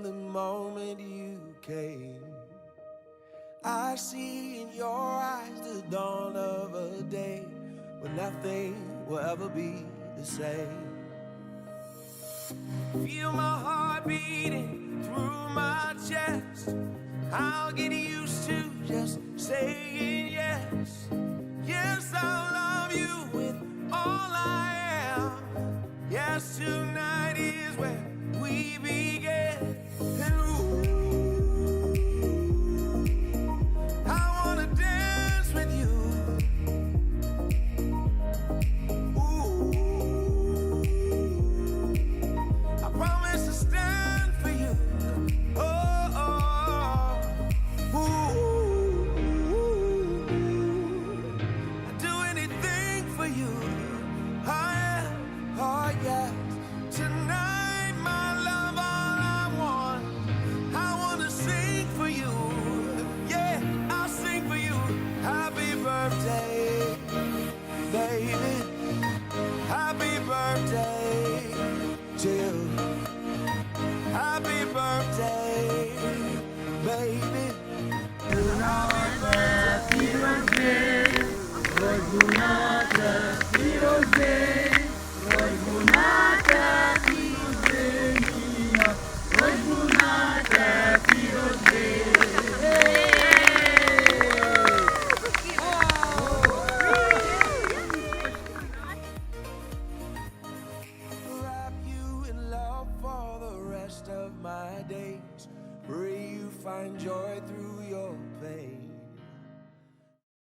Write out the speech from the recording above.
the moment you came. I see in your eyes the dawn of a day when nothing will ever be the same. Feel my heart beating through my chest. I'll get used to just saying yes. Yes, I'll love you with all I am. Yes, tonight is where we begin. And ooh, I wanna dance with you. Ooh, I promise to stand for you. Oh, oh, ooh, I'd do anything for you. Oh yeah, oh yeah. Tonight, my love, all I want. I wanna sing for you. Yeah, I'll sing for you. Happy birthday, baby. Happy birthday to you. Happy birthday, baby. Happy wrap you in love for the rest of my days. Pray you find joy through your pain.